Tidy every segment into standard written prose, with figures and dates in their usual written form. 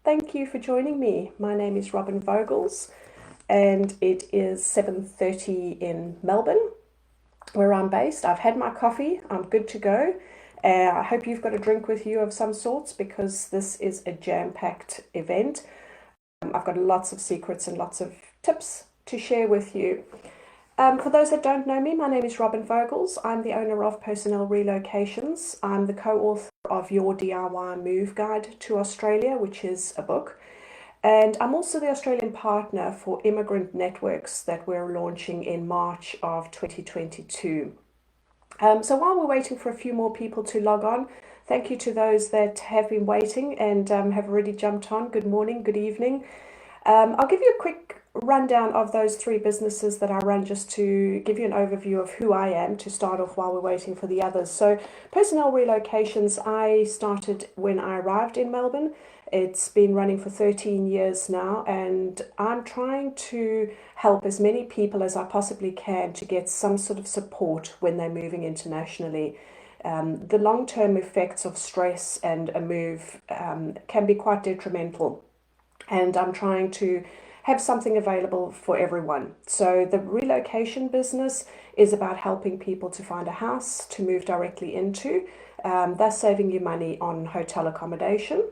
Thank you for joining me. My name is Robin Vogels and it is 7:30 in Melbourne, where I'm based. I've had my coffee, I'm good to go. I hope you've got a drink with you of some sorts because this is a jam-packed event. I've got lots of secrets and lots of tips to share with you. For those that don't know me, my name is Robin Vogels. I'm the owner of Personnel Relocations. I'm the co-author of Your DIY Move Guide to Australia, which is a book. And I'm also the Australian partner for Immigrant Networks that we're launching in March of 2022. So while we're waiting for a few more people to log on, thank you to those that have been waiting and have already jumped on. Good morning, good evening. I'll give you a quick rundown of those three businesses that I run just to give you an overview of who I am to start off while we're waiting for the others. So Personnel Relocations, I started when I arrived in Melbourne. It's been running for 13 years now, and I'm trying to help as many people as I possibly can to get some sort of support when they're moving internationally. The long-term effects of stress and a move can be quite detrimental, and I'm trying to have something available for everyone. So the relocation business is about helping people to find a house to move directly into, thus saving you money on hotel accommodation.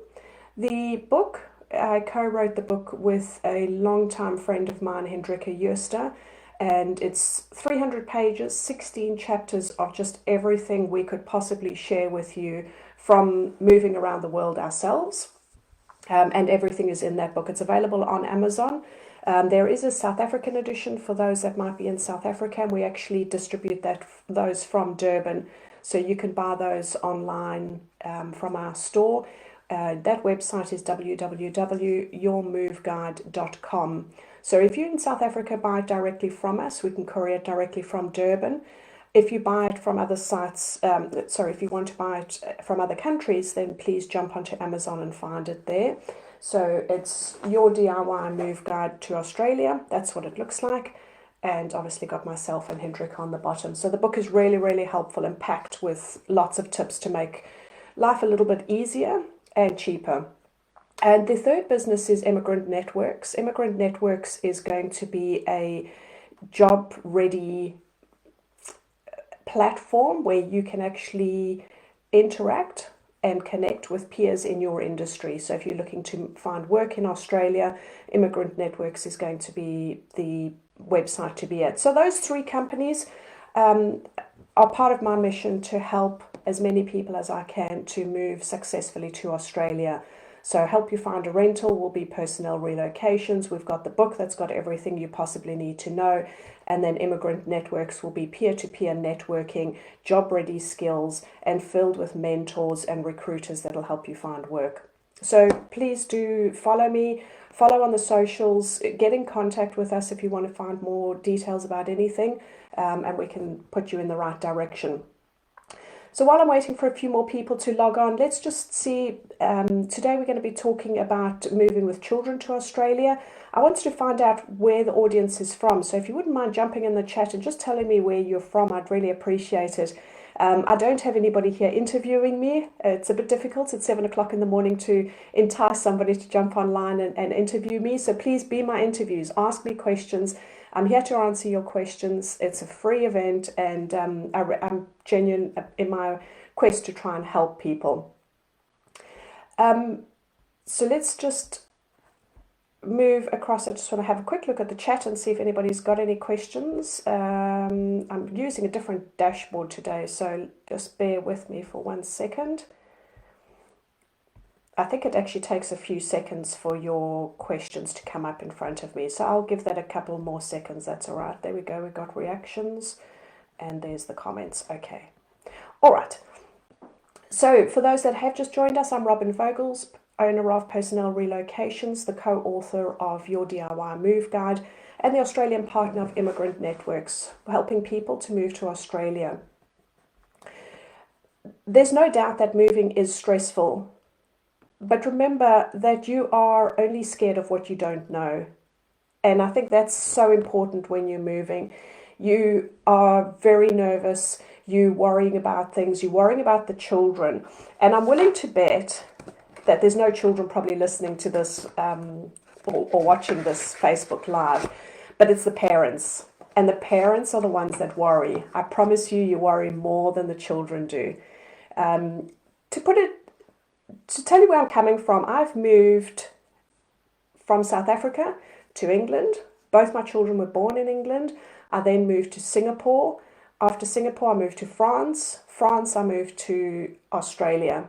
The book, I co-wrote the book with a longtime friend of mine, Hendrika Jooster, and it's 300 pages, 16 chapters of just everything we could possibly share with you from moving around the world ourselves. And everything is in that book. It's available on Amazon. There is a South African edition for those that might be in South Africa, and we actually distribute those from Durban. So you can buy those online from our store. That website is www.yourmoveguide.com. So if you're in South Africa, buy it directly from us. We can courier it directly from Durban. If you buy it from other sites, if you want to buy it from other countries, then please jump onto Amazon and find it there. So it's Your DIY Move Guide to Australia. That's what it looks like. And obviously got myself and Hendrik on the bottom. So the book is really, really helpful and packed with lots of tips to make life a little bit easier and cheaper. And the third business is Immigrant Networks. Immigrant Networks is going to be a job-ready platform where you can actually interact and connect with peers in your industry. So if you're looking to find work in Australia, Immigrant Networks is going to be the website to be at. So those three companies are part of my mission to help as many people as I can to move successfully to Australia. So help you find a rental will be Personnel Relocations. We've got the book that's got everything you possibly need to know. And then Immigrant Networks will be peer-to-peer networking, job-ready skills, and filled with mentors and recruiters that'll help you find work. So please do follow me, follow on the socials, get in contact with us if you want to find more details about anything, and we can put you in the right direction. So while I'm waiting for a few more people to log on, let's just see. Today we're going to be talking about moving with children to Australia. I wanted to find out where the audience is from. So if you wouldn't mind jumping in the chat and just telling me where you're from, I'd really appreciate it. I don't have anybody here interviewing me. It's a bit difficult at 7 o'clock in the morning to entice somebody to jump online and interview me. So please be my interviews. Ask me questions. I'm here to answer your questions. It's a free event, and I'm genuine in my quest to try and help people. So let's just move across. I just want to have a quick look at the chat and see if anybody's got any questions. I'm using a different dashboard today, so just bear with me for 1 second. I think it actually takes a few seconds for your questions to come up in front of me. So I'll give that a couple more seconds. That's all right. There we go. We've got reactions and there's the comments. Okay. All right. So for those that have just joined us, I'm Robin Vogels, owner of Personnel Relocations, the co-author of Your DIY Move Guide, and the Australian partner of Immigrant Networks, helping people to move to Australia. There's no doubt that moving is stressful. But remember that you are only scared of what you don't know. And I think that's so important when you're moving. You are very nervous, you're worrying about things, you're worrying about the children. And I'm willing to bet that there's no children probably listening to this or watching this Facebook Live, but it's the parents. And the parents are the ones that worry. I promise you, you worry more than the children do. To tell you where I'm coming from, I've moved from South Africa to England. Both my children were born in England. I then moved to Singapore. After Singapore, I moved to France. France, I moved to Australia.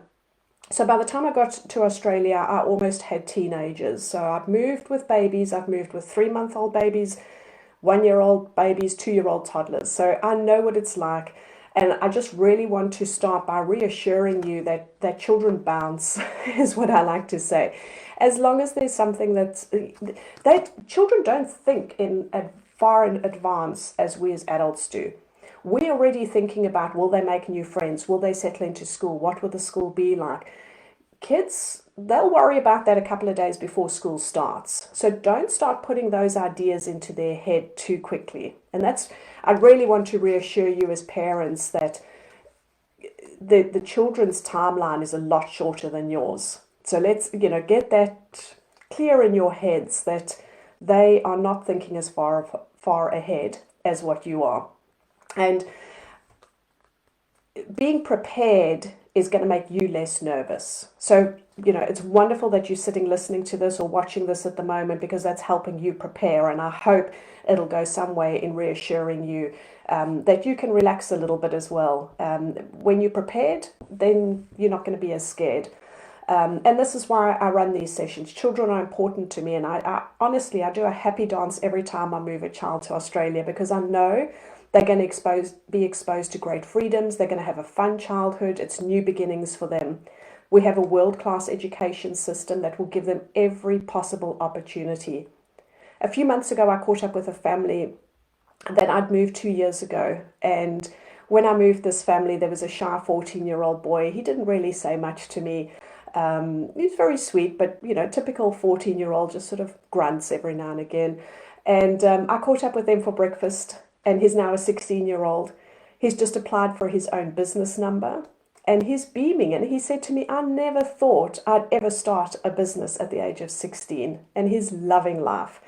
So by the time I got to Australia, I almost had teenagers. So I've moved with babies. I've moved with 3-month-old babies, 1-year-old babies, 2-year-old toddlers. So I know what it's like. And I just really want to start by reassuring you that children bounce, is what I like to say. As long as there's something that children don't think far in advance as we as adults do. We're already thinking about, will they make new friends? Will they settle into school? What will the school be like? Kids, they'll worry about that a couple of days before school starts. So don't start putting those ideas into their head too quickly. And I really want to reassure you as parents that the children's timeline is a lot shorter than yours. So let's, get that clear in your heads that they are not thinking as far ahead as what you are. And being prepared is going to make you less nervous. So, it's wonderful that you're sitting listening to this or watching this at the moment, because that's helping you prepare. And I hope it'll go some way in reassuring you that you can relax a little bit as well. When you're prepared, then you're not going to be as scared. And this is why I run these sessions. Children are important to me. And I honestly, I do a happy dance every time I move a child to Australia, because I know they're going to be exposed to great freedoms. They're going to have a fun childhood. It's new beginnings for them. We have a world-class education system that will give them every possible opportunity. A few months ago, I caught up with a family that I'd moved 2 years ago. And when I moved this family, there was a shy 14-year-old boy. He didn't really say much to me. He was very sweet, but, typical 14-year-old, just sort of grunts every now and again. And I caught up with them for breakfast. And he's now a 16-year-old. He's just applied for his own business number. And he's beaming. And he said to me, I never thought I'd ever start a business at the age of 16. And he's loving life.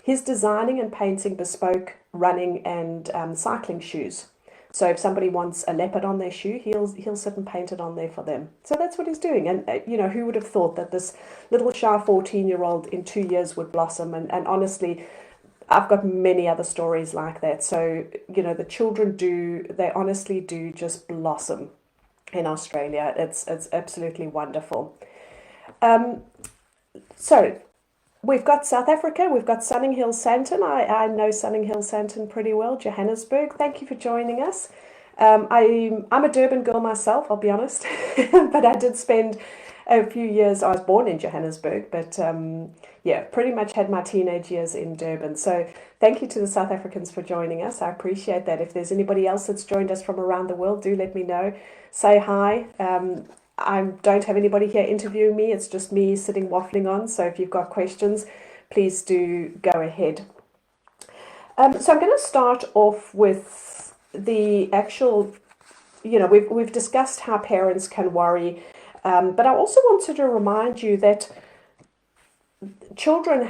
He's designing and painting bespoke running and cycling shoes. So if somebody wants a leopard on their shoe, he'll sit and paint it on there for them. So that's what he's doing. And, who would have thought that this little shy 14-year-old in 2 years would blossom? And honestly, I've got many other stories like that. So, the children they honestly do just blossom in Australia. It's absolutely wonderful. So we've got South Africa, we've got Sunninghill Santon. I know Sunninghill Santon pretty well, Johannesburg. Thank you for joining us. I'm a Durban girl myself, I'll be honest, but I did spend a few years. I was born in Johannesburg, but pretty much had my teenage years in Durban. So thank you to the South Africans for joining us. I appreciate that. If there's anybody else that's joined us from around the world, do let me know. Say hi. I don't have anybody here interviewing me. It's just me sitting waffling on. So if you've got questions, please do go ahead. So I'm going to start off with the actual, we've discussed how parents can worry. But I also wanted to remind you that children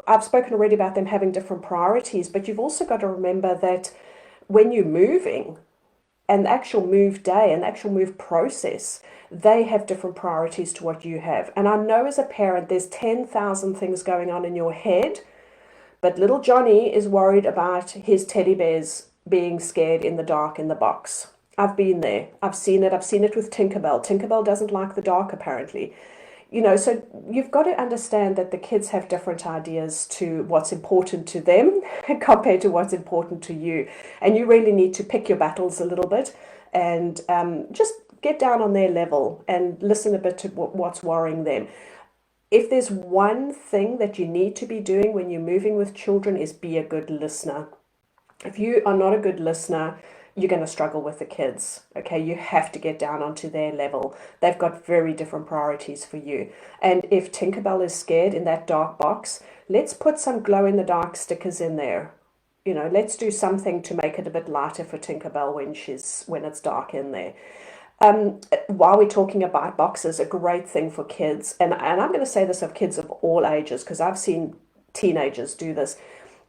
I've spoken already about them having different priorities, but you've also got to remember that when you're moving, and the actual move day and the actual move process, they have different priorities to what you have. And I know as a parent, there's 10,000 things going on in your head, but little Johnny is worried about his teddy bears being scared in the dark in the box. I've been there. I've seen it. I've seen it with Tinkerbell. Tinkerbell doesn't like the dark, apparently. So you've got to understand that the kids have different ideas to what's important to them compared to what's important to you. And you really need to pick your battles a little bit and just get down on their level and listen a bit to what's worrying them. If there's one thing that you need to be doing when you're moving with children is be a good listener. If you are not a good listener, you're going to struggle with the kids. Okay, you have to get down onto their level. They've got very different priorities for you. And if Tinkerbell is scared in that dark box, let's put some glow in the dark stickers in there. Let's do something to make it a bit lighter for Tinkerbell when it's dark in there. While we're talking about boxes, a great thing for kids, and I'm going to say this of kids of all ages because I've seen teenagers do this,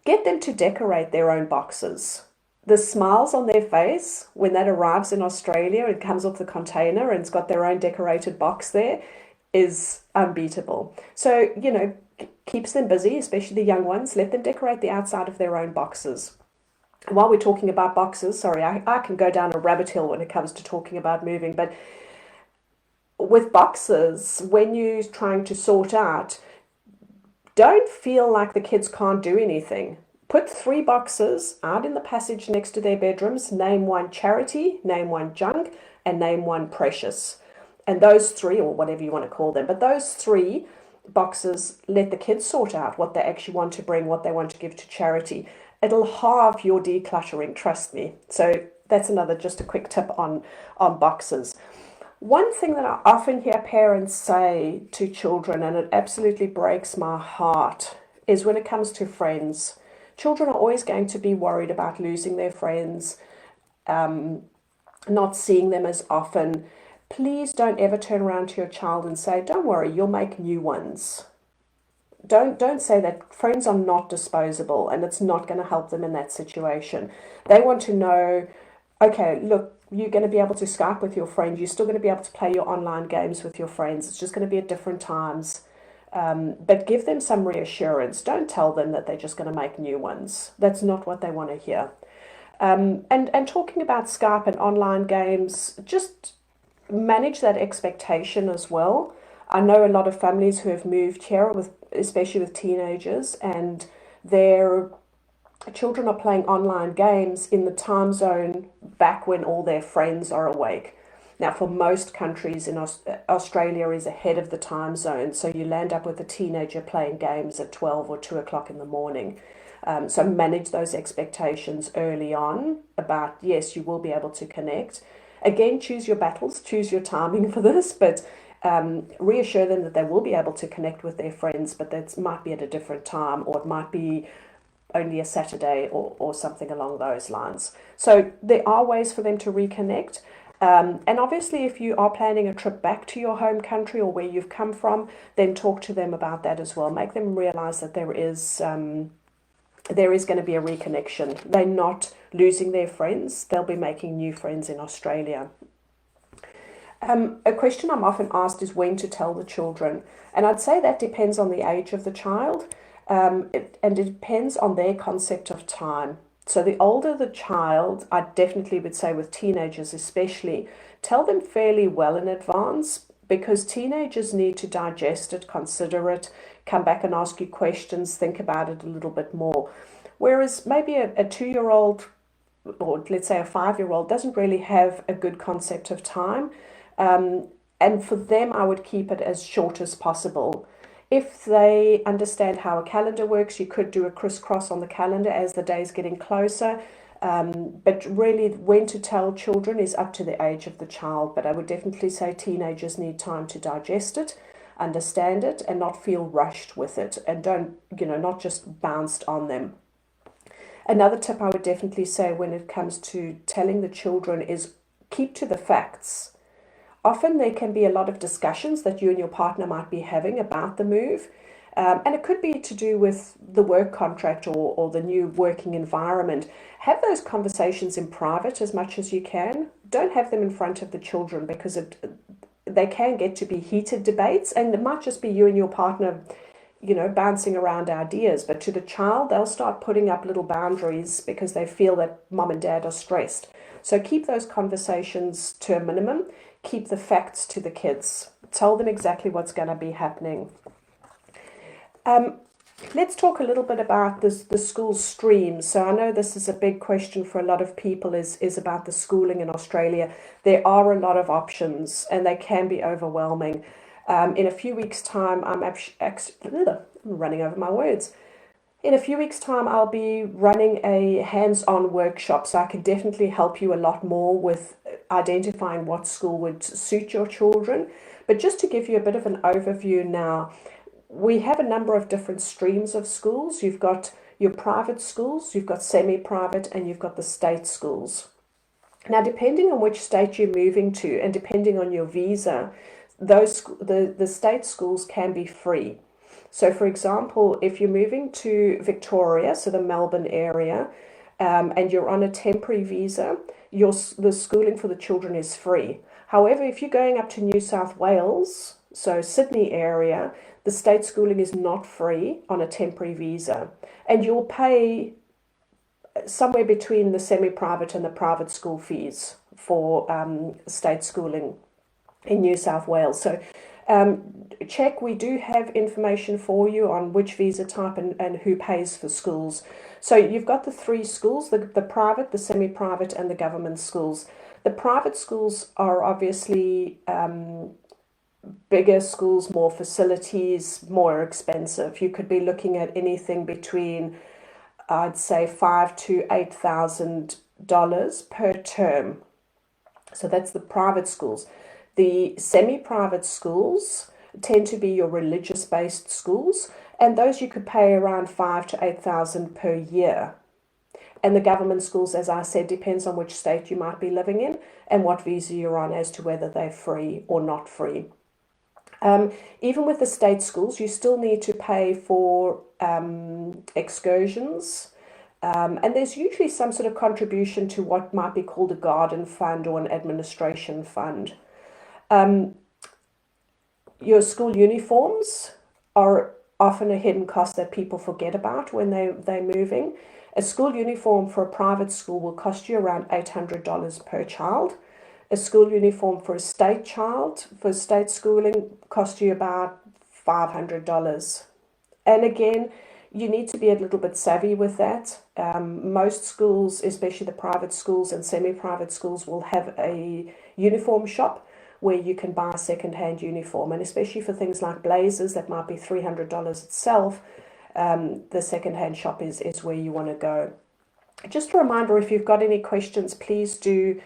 get them to decorate their own boxes. The smiles on their face when that arrives in Australia, it comes off the container and it's got their own decorated box there, is unbeatable. So, keeps them busy, especially the young ones. Let them decorate the outside of their own boxes. While we're talking about boxes, sorry, I can go down a rabbit hole when it comes to talking about moving, but with boxes, when you're trying to sort out, don't feel like the kids can't do anything. Put 3 boxes out in the passage next to their bedrooms. Name one charity, name one junk, and name one precious. And those 3, or whatever you want to call them, but those 3 boxes, let the kids sort out what they actually want to bring, what they want to give to charity. It'll halve your decluttering, trust me. So that's another, just a quick tip on boxes. One thing that I often hear parents say to children, and it absolutely breaks my heart, is when it comes to friends. Children are always going to be worried about losing their friends, not seeing them as often. Please don't ever turn around to your child and say, don't worry, you'll make new ones. Don't say that. Friends are not disposable and it's not going to help them in that situation. They want to know, okay, look, you're going to be able to Skype with your friend. You're still going to be able to play your online games with your friends. It's just going to be at different times. But give them some reassurance. Don't tell them that they're just going to make new ones. That's not what they want to hear. And talking about Skype and online games, just manage that expectation as well. I know a lot of families who have moved here, especially with teenagers, and their children are playing online games in the time zone back when all their friends are awake. Now, for most countries, Australia is ahead of the time zone, so you land up with a teenager playing games at 12 or 2 o'clock in the morning. So manage those expectations early on about, yes, you will be able to connect. Again, choose your battles, choose your timing for this, but reassure them that they will be able to connect with their friends, but that might be at a different time, or it might be only a Saturday or something along those lines. So there are ways for them to reconnect. And obviously, if you are planning a trip back to your home country or where you've come from, then talk to them about that as well. Make them realize that there is going to be a reconnection. They're not losing their friends. They'll be making new friends in Australia. A question I'm often asked is when to tell the children. And I'd say that depends on the age of the child, and it depends on their concept of time. So the older the child, I definitely would say with teenagers especially, tell them fairly well in advance, because teenagers need to digest it, consider it, come back and ask you questions, think about it a little bit more. Whereas maybe a 2-year-old, or let's say a 5-year-old, doesn't really have a good concept of time. And for them, I would keep it as short as possible. If they understand how a calendar works, you could do a crisscross on the calendar as the day's getting closer. But really, when to tell children is up to the age of the child. But I would definitely say teenagers need time to digest it, understand it, and not feel rushed with it. And don't, not just bounced on them. Another tip I would definitely say when it comes to telling the children is keep to the facts. Often there can be a lot of discussions that you and your partner might be having about the move. And it could be to do with the work contract or the new working environment. Have those conversations in private as much as you can. Don't have them in front of the children, because they can get to be heated debates, and it might just be you and your partner, bouncing around ideas. But to the child, they'll start putting up little boundaries because they feel that mom and dad are stressed. So keep those conversations to a minimum. Keep the facts to the kids. Tell them exactly what's going to be happening. Let's talk a little bit about the school streams. So I know this is a big question for a lot of people, is about the schooling in Australia. There are a lot of options and they can be overwhelming. In a few weeks' time, I'm running over my words. In a few weeks' time, I'll be running a hands-on workshop, so I can definitely help you a lot more with identifying what school would suit your children. But just to give you a bit of an overview now, we have a number of different streams of schools. You've got your private schools, you've got semi-private, and you've got the state schools. Now, depending on which state you're moving to and depending on your visa, the state schools can be free. So, for example, if you're moving to Victoria, so the Melbourne area, and you're on a temporary visa, the schooling for the children is free. However, if you're going up to New South Wales, so Sydney area, the state schooling is not free on a temporary visa, and you'll pay somewhere between the semi-private and the private school fees for state schooling in New South Wales. So check, we do have information for you on which visa type and who pays for schools. So you've got the three schools, the private, the semi-private and the government schools. The private schools are obviously bigger schools, more facilities, more expensive. You could be looking at anything between, I'd say, $5,000 to $8,000 per term. So that's the private schools. The semi-private schools tend to be your religious-based schools, and those you could pay around $5,000 to $8,000 per year. And the government schools, as I said, depends on which state you might be living in and what visa you're on as to whether they're free or not free. Even with the state schools, you still need to pay for excursions. And there's usually some sort of contribution to what might be called a garden fund or an administration fund. Your school uniforms are often a hidden cost that people forget about when they're moving. A school uniform for a private school will cost you around $800 per child. A school uniform for a state child, for state schooling, costs you about $500. And again, you need to be a little bit savvy with that. Most schools, especially the private schools and semi-private schools, will have a uniform shop where you can buy a second-hand uniform. And especially for things like blazers, that might be $300 itself. The second-hand shop is where you want to go. Just a reminder, if you've got any questions, please do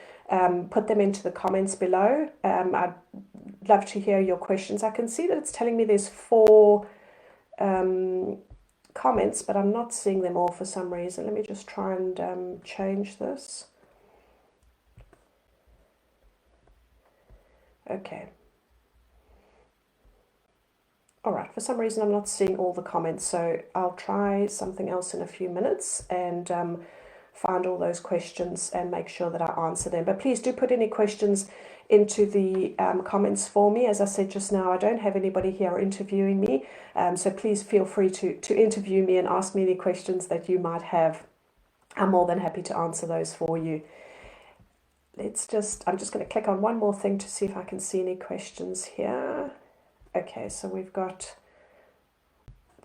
put them into the comments below. I'd love to hear your questions. I can see that it's telling me there's 4 comments, but I'm not seeing them all for some reason. Let me just try and change this. Okay. All right, for some reason I'm not seeing all the comments, so I'll try something else in a few minutes and find all those questions and make sure that I answer them. But please do put any questions into the comments for me. As I said just now, I don't have anybody here interviewing me, so please feel free to interview me and ask me any questions that you might have. I'm more than happy to answer those for you. I'm just going to click on one more thing to see if I can see any questions here. Okay, so we've got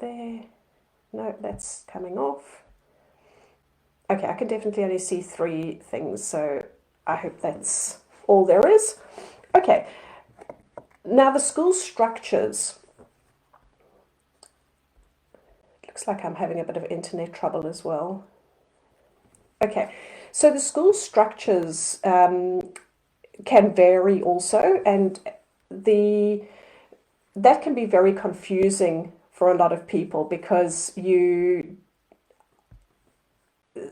there. No, that's coming off. Okay, I can definitely only see 3 things, so I hope that's all there is. Okay, now the school structures. Looks like I'm having a bit of internet trouble as well. Okay, so the school structures can vary also, and that can be very confusing for a lot of people because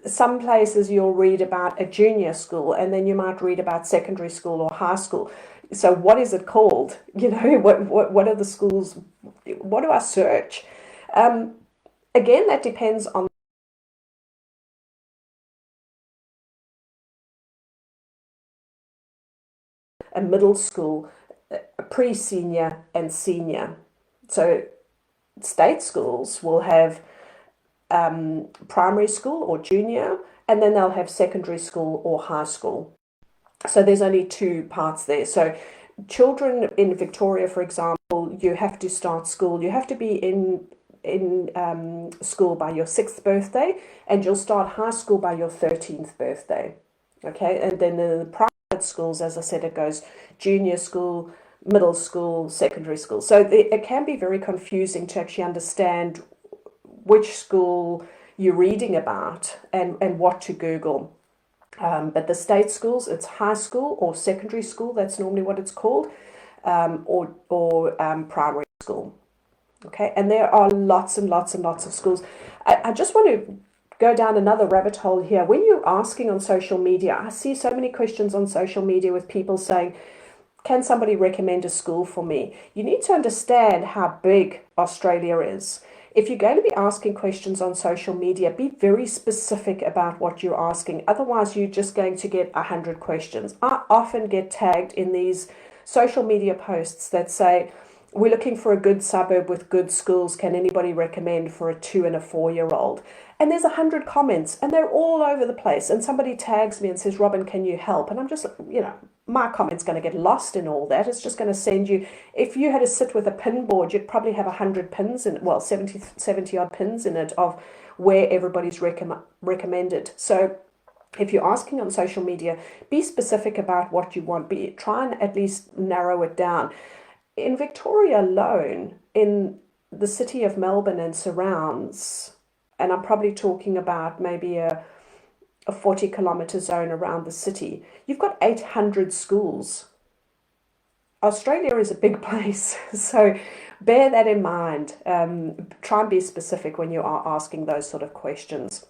some places you'll read about a junior school and then you might read about secondary school or high school. So what is it called? You know, what are the schools? What do I search? Again, that depends on a middle school, a pre-senior and senior. So state schools will have primary school or junior, and then they'll have secondary school or high school. So there's only 2 parts there. So children in Victoria, for example, you have to start school. You have to be in school by your 6th birthday, and you'll start high school by your 13th birthday. Okay, and then in the private schools, as I said, it goes junior school, middle school, secondary school. So it can be very confusing to actually understand which school you're reading about and what to Google. But the state schools, it's high school or secondary school, that's normally what it's called, or primary school. Okay, and there are lots and lots and lots of schools. I just want to go down another rabbit hole here. When you're asking on social media, I see so many questions on social media with people saying, can somebody recommend a school for me? You need to understand how big Australia is. If you're going to be asking questions on social media, be very specific about what you're asking. Otherwise, you're just going to get 100 questions. I often get tagged in these social media posts that say, we're looking for a good suburb with good schools. Can anybody recommend for a 2 and a 4-year-old? And there's 100 comments and they're all over the place. And somebody tags me and says, Robin, can you help? And I'm just, my comment's going to get lost in all that. It's just going to send you, if you had to sit with a pin board, you'd probably have 100 pins, 70 odd pins in it of where everybody's recommended. So if you're asking on social media, be specific about what you want. Try and at least narrow it down. In Victoria alone, in the city of Melbourne and surrounds, and I'm probably talking about maybe a 40-kilometre zone around the city, you've got 800 schools. Australia is a big place, so bear that in mind. Try and be specific when you are asking those sort of questions.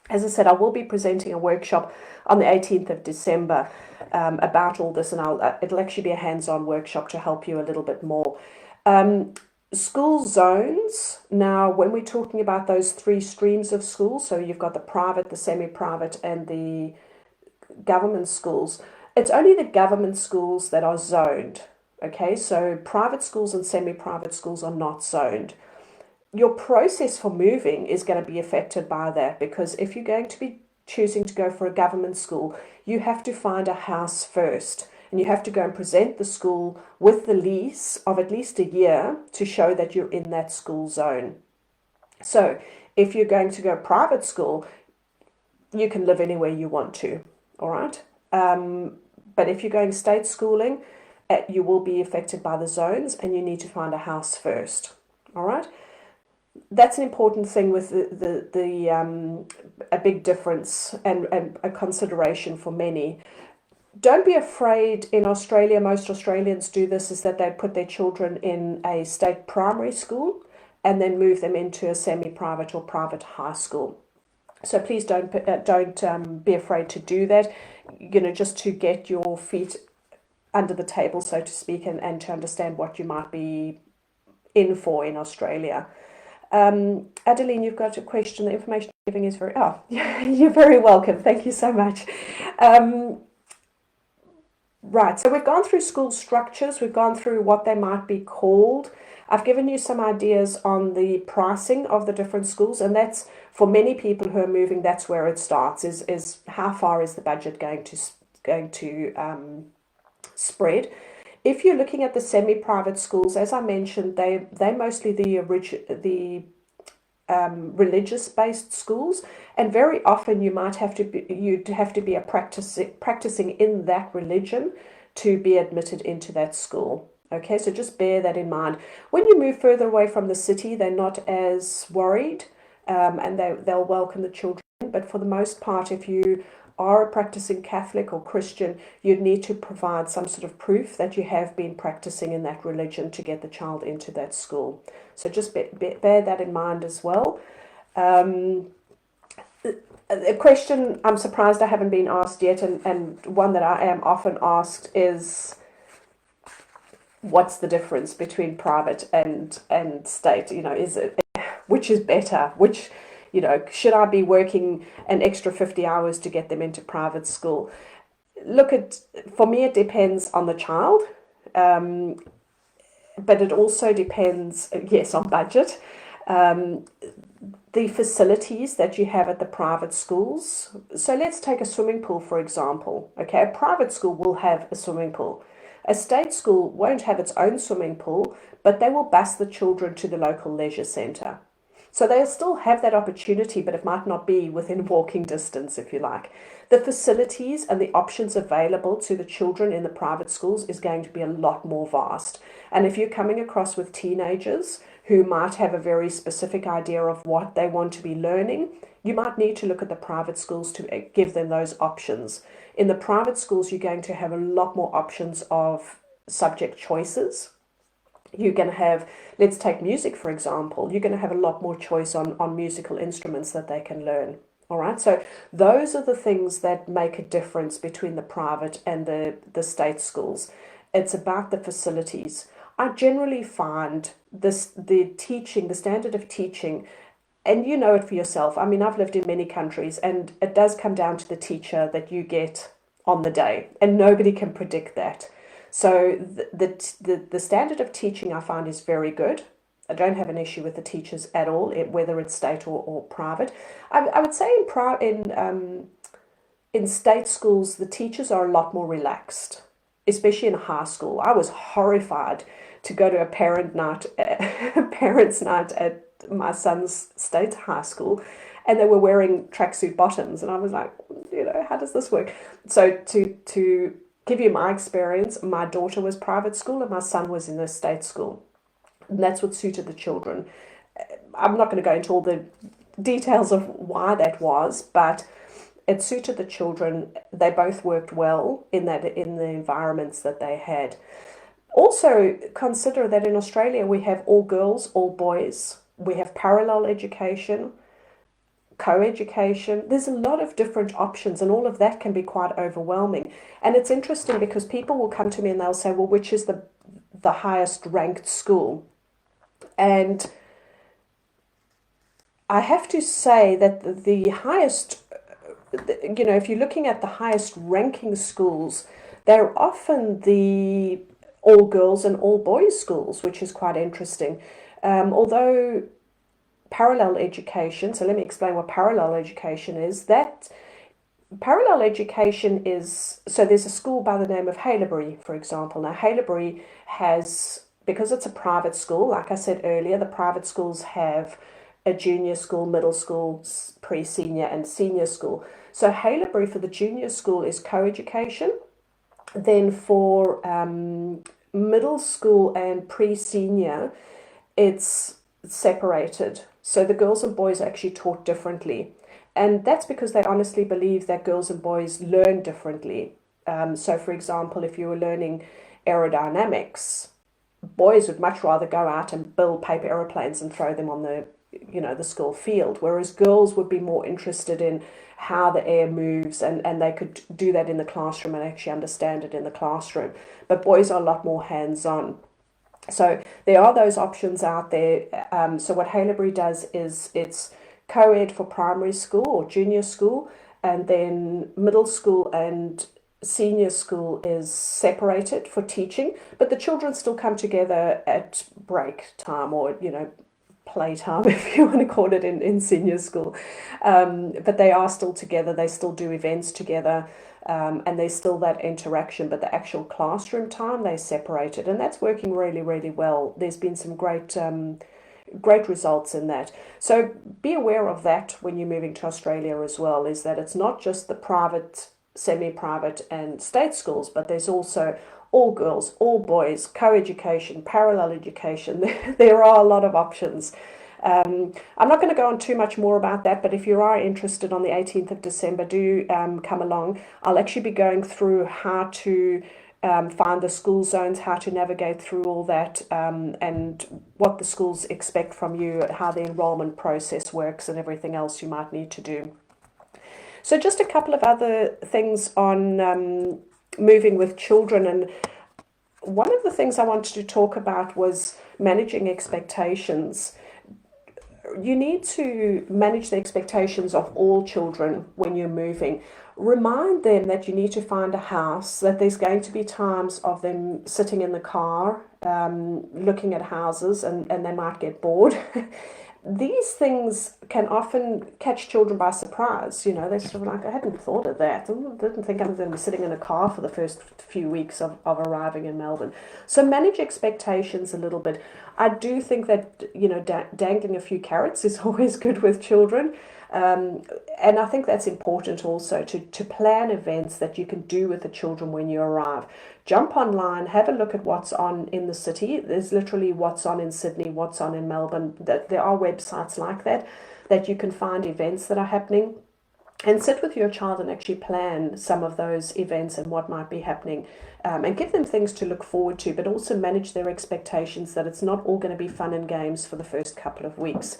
As I said, I will be presenting a workshop on the 18th of December about all this, and it'll actually be a hands-on workshop to help you a little bit more. School zones. Now, when we're talking about those 3 streams of schools, so you've got the private, the semi-private, and the government schools, it's only the government schools that are zoned. Okay, so private schools and semi-private schools are not zoned. Your process for moving is going to be affected by that, because if you're going to be choosing to go for a government school, you have to find a house first, and you have to go and present the school with the lease of at least a year to show that you're in that school zone. So if you're going to go private school, you can live anywhere you want to, all right? But if you're going state schooling, you will be affected by the zones, and you need to find a house first, all right? That's an important thing with a big difference and a consideration for many. Don't be afraid. In Australia, most Australians do this, is that they put their children in a state primary school and then move them into a semi-private or private high school. So please don't be afraid to do that, just to get your feet under the table, so to speak, and to understand what you might be in for in Australia. Adeline, you've got a question. The information you're giving is you're very welcome. Thank you so much. Right, so we've gone through school structures. We've gone through what they might be called. I've given you some ideas on the pricing of the different schools, and that's, for many people who are moving, that's where it starts, is how far is the budget going to spread. If you're looking at the semi-private schools, as I mentioned, they're mostly the religious-based schools, and very often you'd have to be practicing in that religion to be admitted into that school. Okay, so just bear that in mind. When you move further away from the city, they're not as worried, and they'll welcome the children. But for the most part, if you are a practicing Catholic or Christian, you'd need to provide some sort of proof that you have been practicing in that religion to get the child into that school. So just bear that in mind as well. A question I'm surprised I haven't been asked yet, and one that I am often asked, is what's the difference between private and state? Is it, which is better? Which, should I be working an extra 50 hours to get them into private school? For me, it depends on the child, but it also depends, yes, on budget. The facilities that you have at the private schools. So let's take a swimming pool, for example. Okay, a private school will have a swimming pool. A state school won't have its own swimming pool, but they will bus the children to the local leisure centre. So they'll still have that opportunity, but it might not be within walking distance, if you like. The facilities and the options available to the children in the private schools is going to be a lot more vast. And if you're coming across with teenagers who might have a very specific idea of what they want to be learning, you might need to look at the private schools to give them those options. In the private schools, you're going to have a lot more options of subject choices. You're going to have, let's take music for example, you're going to have a lot more choice on musical instruments that they can learn. All right, so those are the things that make a difference between the private and the state schools. It's about the facilities. I generally find the teaching, the standard of teaching, and you know it for yourself. I mean, I've lived in many countries, and it does come down to the teacher that you get on the day, and nobody can predict that. So the standard of teaching I find is very good. I don't have an issue with the teachers at all, whether it's state or private. I would say in state schools, the teachers are a lot more relaxed, especially in high school. I was horrified to go to a parents' night at my son's state high school, and they were wearing tracksuit bottoms, and I was like, how does this work? So to give you my experience, my daughter was private school and my son was in a state school. And that's what suited the children. I'm not going to go into all the details of why that was, but it suited the children. They both worked well in the environments that they had. Also, consider that in Australia we have all girls, all boys. We have parallel education, co-education. There's a lot of different options, and all of that can be quite overwhelming. And it's interesting because people will come to me and they'll say, well, which is the highest ranked school? And I have to say that the highest, if you're looking at the highest ranking schools, they're often the all girls and all boys schools, which is quite interesting. Although parallel education, so let me explain what parallel education is. That parallel education is, so there's a school by the name of Haileybury, for example. Now, Haileybury has, because it's a private school, like I said earlier, the private schools have a junior school, middle school, pre-senior, and senior school. So Haileybury for the junior school is co-education. Then for middle school and pre-senior, it's separated. So the girls and boys are actually taught differently. And that's because they honestly believe that girls and boys learn differently. So for example, if you were learning aerodynamics, boys would much rather go out and build paper aeroplanes and throw them on the school field, whereas girls would be more interested in how the air moves, and they could do that in the classroom and actually understand it in the classroom. But boys are a lot more hands-on. So there are those options out there. So what Haileybury does is it's co-ed for primary school or junior school, and then middle school and senior school is separated for teaching, but the children still come together at break time or, playtime, if you want to call it, in senior school. But they are still together, they still do events together, and there's still that interaction, but the actual classroom time, they separated, and that's working really, really well. There's been some great results in that. So be aware of that when you're moving to Australia as well, is that it's not just the private, semi-private and state schools, but there's also all girls, all boys, co-education, parallel education. There are a lot of options. I'm not going to go on too much more about that, but if you are interested, on the 18th of December, do come along. I'll actually be going through how to find the school zones, how to navigate through all that, and what the schools expect from you, how the enrollment process works, and everything else you might need to do. So just a couple of other things on moving with children, and one of the things I wanted to talk about was managing expectations. You need to manage the expectations of all children when you're moving. Remind them that you need to find a house, that there's going to be times of them sitting in the car looking at houses, and they might get bored. These things can often catch children by surprise. They're sort of like, I hadn't thought of that. I didn't think I was going to be sitting in a car for the first few weeks of arriving in Melbourne. So manage expectations a little bit. I do think that, dangling a few carrots is always good with children. And I think that's important also to plan events that you can do with the children when you arrive. Jump online, have a look at what's on in the city. There's literally what's on in Sydney, what's on in Melbourne. There are websites like that you can find events that are happening. and sit with your child and actually plan some of those events and what might be happening, and give them things to look forward to, but also manage their expectations that it's not all going to be fun and games for the first couple of weeks.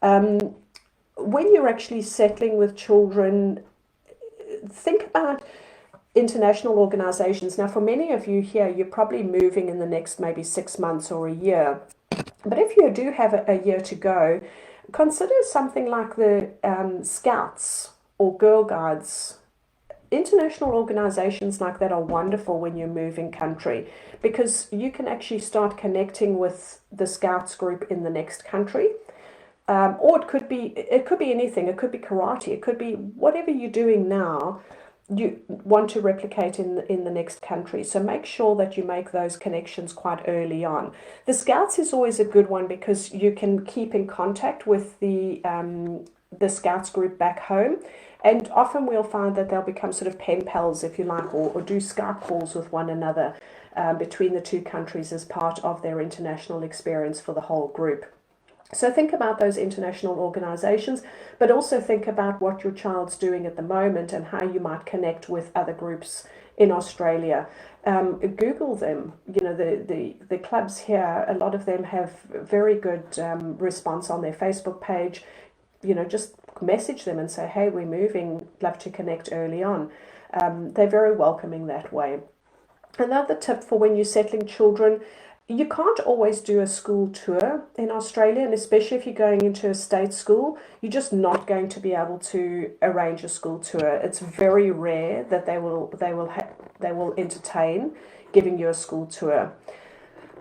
When you're actually settling with children, think about international organizations. Now, for many of you here, you're probably moving in the next maybe 6 months or a year. But if you do have a year to go, consider something like the Scouts or Girl Guides. International organizations like that are wonderful when you're moving country, because you can actually start connecting with the Scouts group in the next country. Or it could be anything. It could be karate. It could be whatever you're doing now you want to replicate in the next country. So make sure that you make those connections quite early on. The Scouts is always a good one because you can keep in contact with the Scouts group back home, and often we'll find that they'll become sort of pen pals, if you like, or do Skype calls with one another between the two countries as part of their international experience for the whole group. So think about those international organizations, but also think about what your child's doing at the moment and how you might connect with other groups in Australia. Google them. You know, the clubs here, a lot of them have very good response on their Facebook page. You know, just message them and say, hey, we're moving, love to connect early on. They're very welcoming that way. Another tip for when you're settling children, you can't always do a school tour in Australia, and especially if you're going into a state school, you're just not going to be able to arrange a school tour. It's very rare that they will entertain giving you a school tour.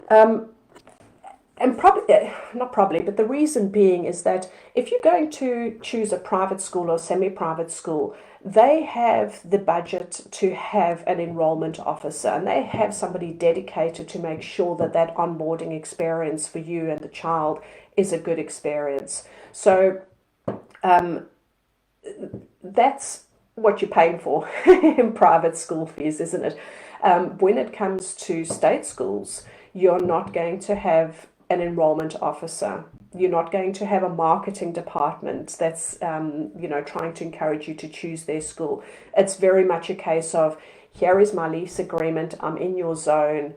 And probably, not probably, but the reason being is that if you're going to choose a private school or semi-private school, they have the budget to have an enrollment officer, and they have somebody dedicated to make sure that that onboarding experience for you and the child is a good experience. So that's what you're paying for in private school fees, isn't it? When it comes to state schools, you're not going to have an enrollment officer. You're not going to have a marketing department that's trying to encourage you to choose their school. It's very much a case of, here is my lease agreement, I'm in your zone,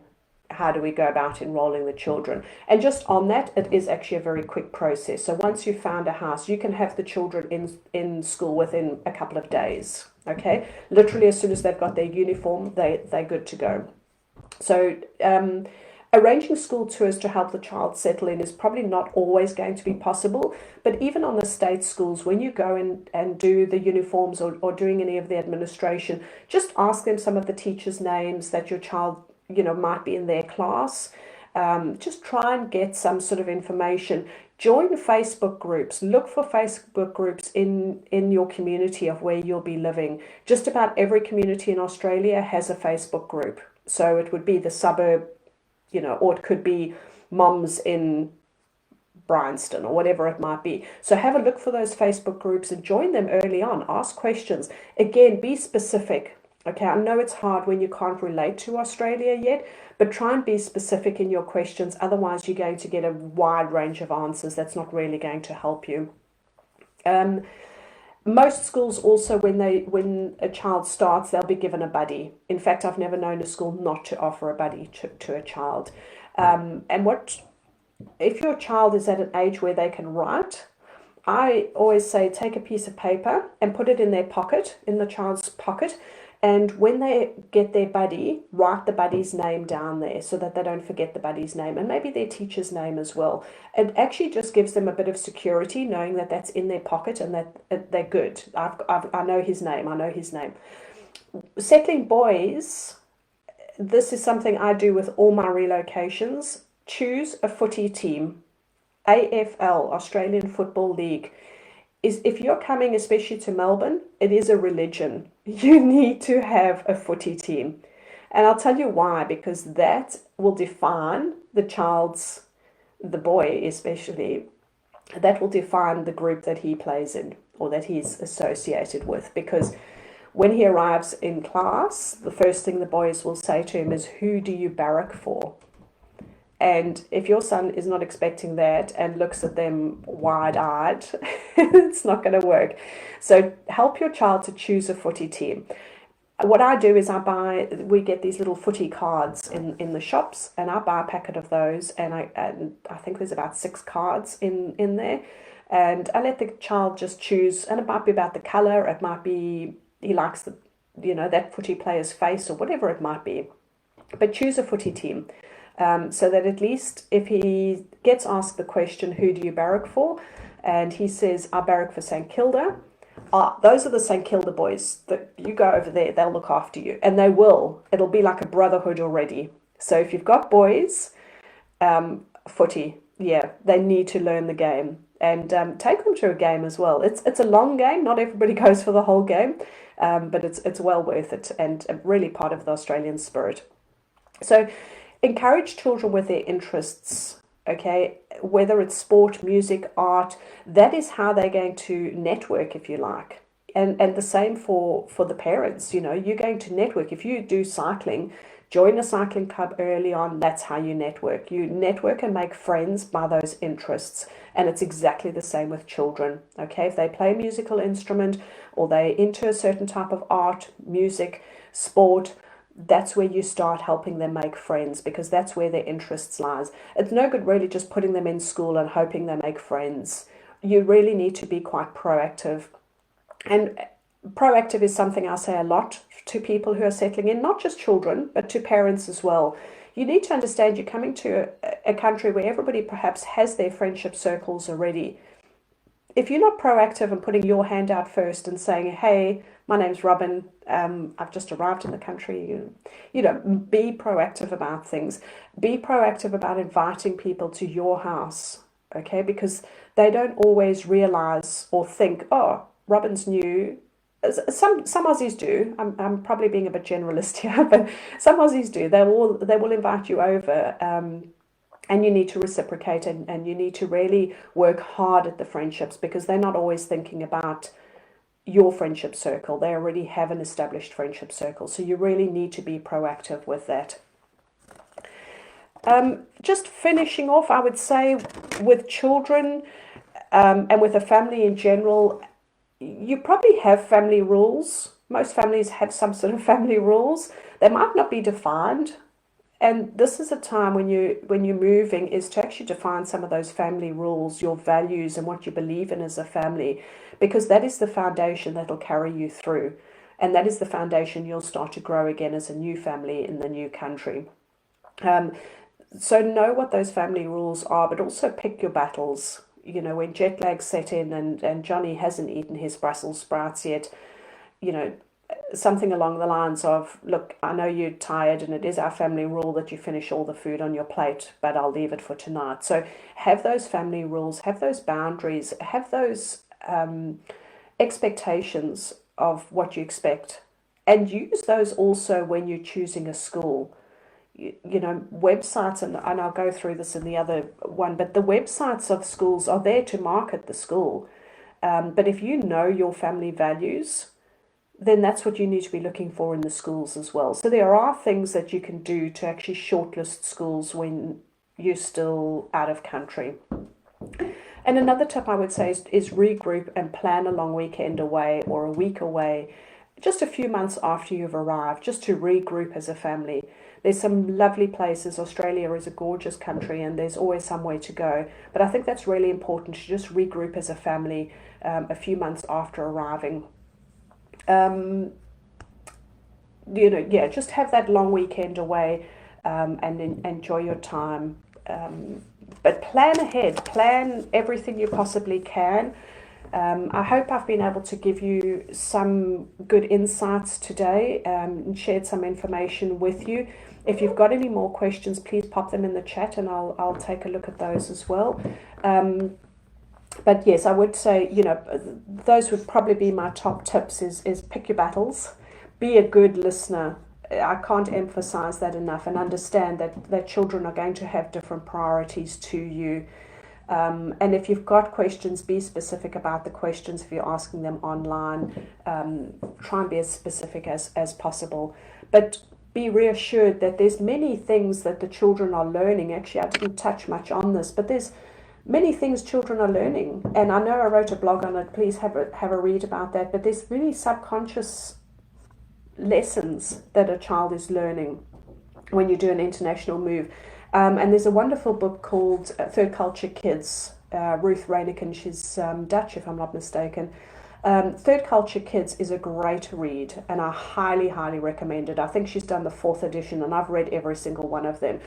how do we go about enrolling the children? And just on that, it is actually a very quick process. So once you've found a house, you can have the children in school within a couple of days. Okay, literally as soon as they've got their uniform, they're good to go. So arranging school tours to help the child settle in is probably not always going to be possible, but even on the state schools, when you go in and do the uniforms or doing any of the administration, just ask them some of the teachers' names that your child, might be in their class. Just try and get some sort of information. Join Facebook groups. Look for Facebook groups in your community of where you'll be living. Just about every community in Australia has a Facebook group. So it would be the suburb, or it could be moms in Bryanston or whatever it might be. So have a look for those Facebook groups and join them early on. Ask questions. Again, be specific. Okay, I know it's hard when you can't relate to Australia yet, but try and be specific in your questions. Otherwise, you're going to get a wide range of answers. That's not really going to help you. Most schools also, when a child starts, they'll be given a buddy. In fact, I've never known a school not to offer a buddy to a child. And if your child is at an age where they can write, I always say take a piece of paper and put it in their pocket, in the child's pocket. And when they get their buddy, write the buddy's name down there so that they don't forget the buddy's name, and maybe their teacher's name as well. It actually just gives them a bit of security knowing that that's in their pocket and that they're good. I know his name. I know his name. Settling boys, this is something I do with all my relocations. Choose a footy team. AFL, Australian Football League. If you're coming especially to Melbourne, it is a religion. You need to have a footy team. And I'll tell you why, because that will define the boy especially, that will define the group that he plays in or that he's associated with. Because when he arrives in class, the first thing the boys will say to him is, who do you barrack for? And if your son is not expecting that and looks at them wide-eyed, it's not going to work. So help your child to choose a footy team. What I do is we get these little footy cards in the shops, and I buy a packet of those, and I think there's about 6 cards in there, and I let the child just choose, and it might be about the colour, it might be he likes that footy player's face or whatever it might be, but choose a footy team. So that at least if he gets asked the question, who do you barrack for? And he says, I barrack for St Kilda. Those are the St Kilda boys. That you go over there, they'll look after you. And they will. It'll be like a brotherhood already. So if you've got boys, footy, yeah, they need to learn the game. And take them to a game as well. It's a long game. Not everybody goes for the whole game. But it's well worth it and really part of the Australian spirit. So encourage children with their interests, okay? Whether it's sport, music, art, that is how they're going to network, if you like. And the same for the parents, you're going to network. If you do cycling, join a cycling club early on, that's how you network. You network and make friends by those interests. And it's exactly the same with children, okay? If they play a musical instrument or they're into a certain type of art, music, sport, that's where you start helping them make friends, because that's where their interests lies. It's no good really just putting them in school and hoping they make friends. You really need to be quite proactive. And proactive is something I say a lot to people who are settling in, not just children, but to parents as well. You need to understand you're coming to a country where everybody perhaps has their friendship circles already. If you're not proactive and putting your hand out first and saying, hey, my name's Robin, I've just arrived in the country, be proactive about things. Be proactive about inviting people to your house, okay? Because they don't always realize or think, oh, Robin's new. Some Aussies do. I'm probably being a bit generalist here, but some Aussies do. They will invite you over, and you need to reciprocate, and you need to really work hard at the friendships, because they're not always thinking about your friendship circle. They already have an established friendship circle, so you really need to be proactive with that. Just finishing off, I would say with children and with a family in general, you probably have family rules. Most families have some sort of family rules. They might not be defined. And this is a time when you're moving, is to actually define some of those family rules, your values, and what you believe in as a family, because that is the foundation that'll carry you through. And that is the foundation you'll start to grow again as a new family in the new country. So know what those family rules are, but also pick your battles. When jet lag set in and Johnny hasn't eaten his Brussels sprouts yet, something along the lines of, look, I know you're tired and it is our family rule that you finish all the food on your plate, but I'll leave it for tonight. So have those family rules, have those boundaries, have those expectations of what you expect, and use those also when you're choosing a school. Websites, and I'll go through this in the other one, but the websites of schools are there to market the school. But if you know your family values, then that's what you need to be looking for in the schools as well. So there are things that you can do to actually shortlist schools when you're still out of country. And another tip I would say is regroup and plan a long weekend away or a week away, just a few months after you've arrived, just to regroup as a family. There's some lovely places. Australia is a gorgeous country and there's always somewhere to go. But I think that's really important, to just regroup as a family a few months after arriving. Just have that long weekend away and enjoy your time. But plan ahead, plan everything you possibly can. I hope I've been able to give you some good insights today and shared some information with you. If you've got any more questions, please pop them in the chat and I'll take a look at those as well. But yes, I would say, those would probably be my top tips is pick your battles, be a good listener. I can't emphasize that enough, and understand that children are going to have different priorities to you. And if you've got questions, be specific about the questions. If you're asking them online, try and be as specific as possible. But be reassured that there's many things that the children are learning. Actually, I didn't touch much on this, but there's many things children are learning. And I know I wrote a blog on it. Please have a read about that. But there's really subconscious lessons that a child is learning when you do an international move. And there's a wonderful book called Third Culture Kids, Ruth Reineken, she's Dutch if I'm not mistaken. Third Culture Kids is a great read, and I highly, highly recommend it. I think she's done the 4th edition, and I've read every single one of them.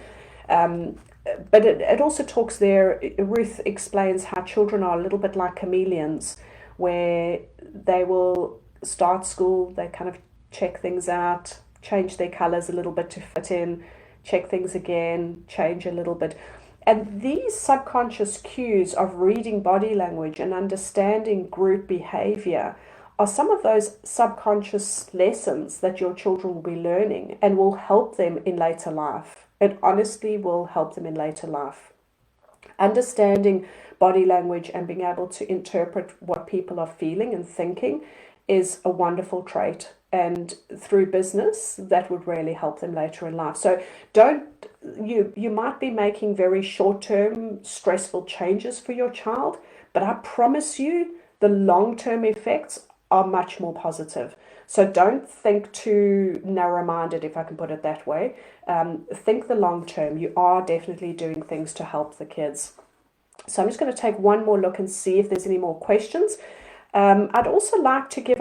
But it also talks there, Ruth explains how children are a little bit like chameleons, where they will start school, they kind of check things out, change their colors a little bit to fit in, check things again, change a little bit. And these subconscious cues of reading body language and understanding group behavior are some of those subconscious lessons that your children will be learning and will help them in later life. It honestly will help them in later life. Understanding body language and being able to interpret what people are feeling and thinking is a wonderful trait. And through business, that would really help them later in life. So you might be making very short-term stressful changes for your child, but I promise you the long-term effects are much more positive. So don't think too narrow-minded, if I can put it that way. Think the long term. You are definitely doing things to help the kids. So I'm just going to take one more look and see if there's any more questions. I'd also like to give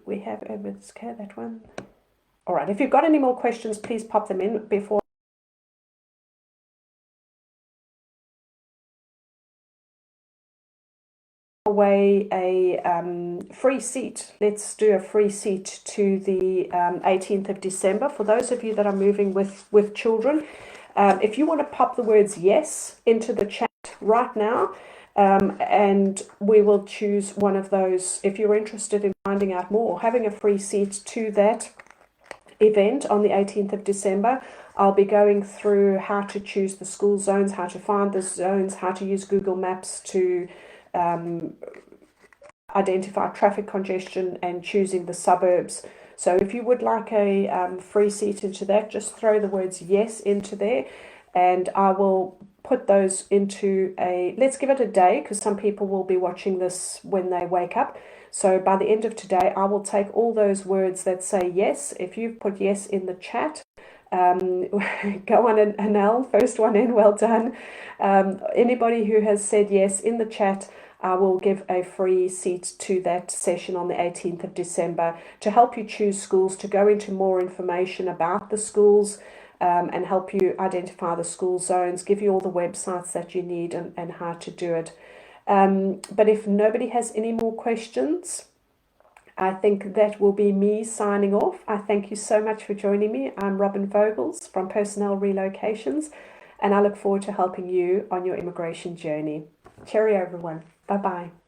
we have that one. All right, if you've got any more questions, please pop them in before away a free seat. Let's do a free seat to the 18th of December. For those of you that are moving with children, if you want to pop the words yes into the chat right now, and we will choose one of those. If you're interested in finding out more, having a free seat to that event on the 18th of December, I'll be going through how to choose the school zones, how to find the zones, how to use Google Maps to identify traffic congestion and choosing the suburbs. So if you would like a free seat into that, just throw the words yes into there, and I will put those into let's give it a day, because some people will be watching this when they wake up. So by the end of today, I will take all those words that say yes. If you've put yes in the chat, go on, Anel, first one in, well done. Anybody who has said yes in the chat, I will give a free seat to that session on the 18th of December to help you choose schools, to go into more information about the schools, and help you identify the school zones, give you all the websites that you need and how to do it. But if nobody has any more questions, I think that will be me signing off. I thank you so much for joining me. I'm Robin Vogels from Personnel Relocations, and I look forward to helping you on your immigration journey. Cheerio, everyone. Bye-bye.